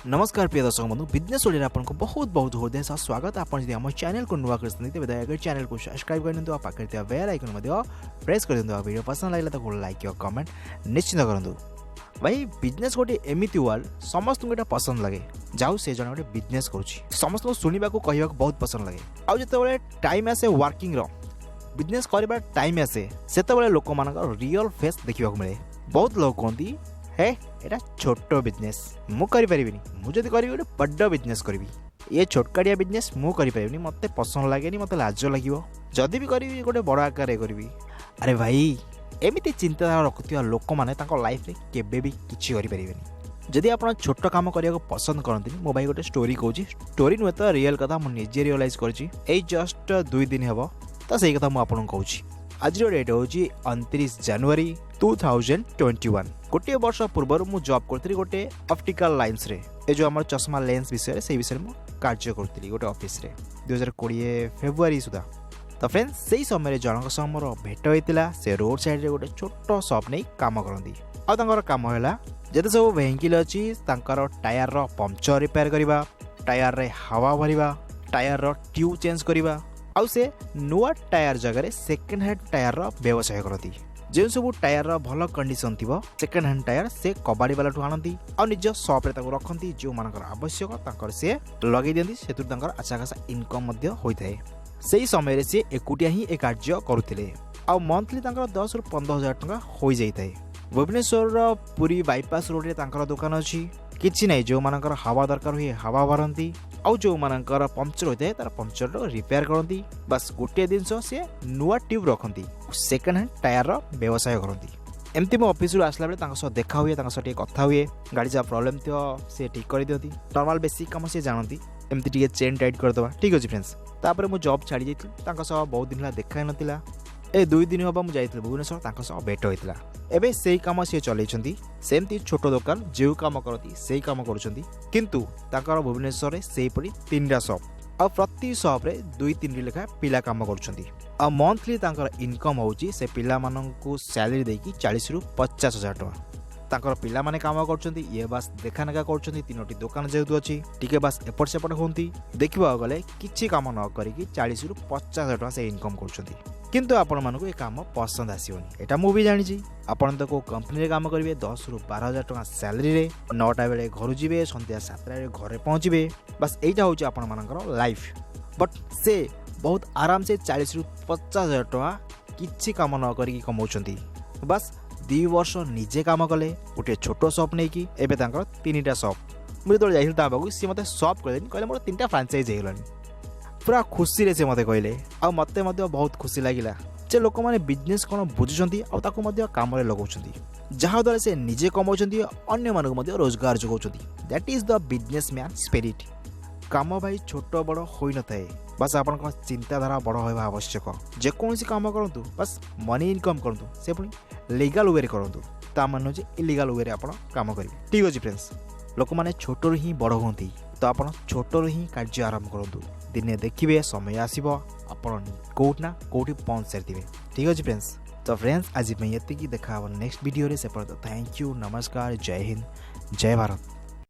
नमस्कार प्रिय दर्शक बंधु बिजनेस ओडिया आपको बहुत बहुत हृदय सह स्वागत। आप आम चैनल को नुआ करते दयाकर चैनल को सब्सक्राइब कर पाखे बेल आइकन प्रेस कर दिखाँ। वीडियो पसंद लगे तो लाइक और कमेंट निश्चित करूँ। भाई बिजनेस गोटे एमती वर्ल्ड समस्त को पसंद लगे जाऊ से जन गोटे बिजनेस करुच्ची समस्त को शुणा कह बहुत पसंद लगे। आउ जो टाइम आसे वर्किंग बिजनेस कर टाइम आसे से लोक मान रियल फेस देखा मिले। बहुत लोग कहती हे एटा छोट बिजनेस मु करि परिबिनी, मु जदि करी गोटे बड़ बिजनेस करी ये छोटकाटिया बिजनेस मु करि परिबिनी, मते पसंद लागेनी, मते लाज लागिवो। जदि भी करी गोटे बड़ आकार करी। अरे भाई एमिति चिंताधारा रखुथिबा लोक माने तांको लाइफ रे केबे भी किछि करि परिबेनी। जदि आपण छोट काम करिया पसंद करंती मो भाई गोटे स्टोरी कहूची। स्टोरी नुहे तो रियल कथा मु निजे रियलाइज करछि एई जस्ट 2 दिन हेबो तो सेही कथा मु आपन कहूची। आज डेट हूँ 29 जनवरी 2021। गोटे वर्ष पूर्व मु जॉब करती गोटे ऑप्टिकल लाइन्स रे ए जो आम चश्मा लेंस विषय से विषय में कार्य करी गोटे ऑफिस रे 2020 फेब्रुआरी सुधा। तो फ्रेंड्स से समय जनक सह मोर भेट होता से रोड साइड रे गोटे छोट शॉप नहीं काम करती। आर काम है जते सब वेहिकल अच्छी टायर रो पंचर रिपेयर करवा, टायर रे हवा भरवा, टायर रो ट्यूब चेंज करवा, आउ से नुआ टायर जगह सेकेंड हैंड टायर रो व्यवसाय करती। जो सब टायर रो भल कंडीशन थी सेकेंड हैंड टायर से कबाड़ी वाला आनती और निज शॉप रे रखती। जो मानकर आवश्यक से लगे दिखती से अच्छा खासा इनकम होता है। से समय से एकुटिया ही ए कार्य करुले आ मंथली 10 ରୁ 15,000 टंका हो जाए। भुवनेश्वर पुरी बाईपास रोड रे दुकान अच्छी किसी ना जो मानकर हवा दरकार हुए हवा भरती आउ जो मानकर पंचर होता है तार पंचर रिपेयर करती। बस गोटे जिनस सी नुआ ट्यूब रखती सेकेंड हैंड टायर व्यवसाय करती। एमती मो ऑफिस आसला बेले देखा हुए कथा हुए गाड़ी जहाँ प्रोब्लेम थी सी ठीक कर दिखती। नॉर्मल बेसिक काम सी जानती एमती टे चेन टाइट करदे ठीक अच्छे फ्रेंड्स। तापर मु जॉब छाड़ी जाती बहुत दिन देखा नाला। 2 दिन हम मुझे भुवनेश्वर भेट होता। एबे से काम सी चलती सेमती छोट दुकान जो काम करती से काम करुँच किंतु ताकर भुवनेश्वर से 3टा शॉप और प्रति शॉप रे 2-3 लेखा पिला काम कर मंथली इनकम होची से पिला माननकु सैलरी देकी 40 ରୁ 50,000 टका। पिला माने काम कर ये बस देखा नेका कर 3टी दुकान जेहेतु अच्छी टिके बस एपट सेपट होती देखा गले किसी काम न करी 40 ରୁ 50,000 टका से इनकम कर। किंतु आपण मानकु ए काम पसंद आसीबनी एटा मु भी जानिछि। आपण तो को कंपनी रे काम करिवे 10 ରୁ 12,000 टका सैलरी रे 9टा बेले घर जीवे संध्या 7टा रे घरे पहुँचबे। बस एटा होछि आपण मानकर लाइफ। बट से बहुत आराम से 40 ରୁ 50,000 टका किछि काम न करी कमाउछंती। बस 2 वर्ष निजे काम कले गोटे छोट शॉप नहीं कि एबे 3टा शॉप। मुझे तो जाइल ता बाबू सी मते शॉप कहले मोर 3टा फ्रांचाइज हेगलानी। पूरा खुशी से मते कहले आ मते बहुत खुशी लागिला जे लोक माने बिजनेस कोन बुझुछंती आ ताको मते काम रे लगाउछंती जहा द्वारा से निजे कमाउछंती अन्य मानक मते रोजगार जोगाउछंती। That is the businessman spirit. काम भाई छोट बड़ होई न थाए, बस आपन चिंताधारा बड़ होइबा आवश्यक। जे कोनसी काम करंतु बस मनी इनकम करंतु से पुनी लीगल वे रे करंतु ता मानो जे इलीगल वे रे आपन काम करिवे। ठीक अछि फ्रेंड्स, लोक माने छोटो ही बड़ होंती तो आपन छोटो ही कार्य आरंभ करंतु। दिने देखिए समय आसीबो आपन कोठना कोठी पहुंच सारथिबे। ठीक अछि फ्रेंड्स। तो फ्रेंड्स आज मैं ये देखा नेक्स्ट वीडियो रे से पर थैंक यू, नमस्कार, जय हिंद, जय भारत।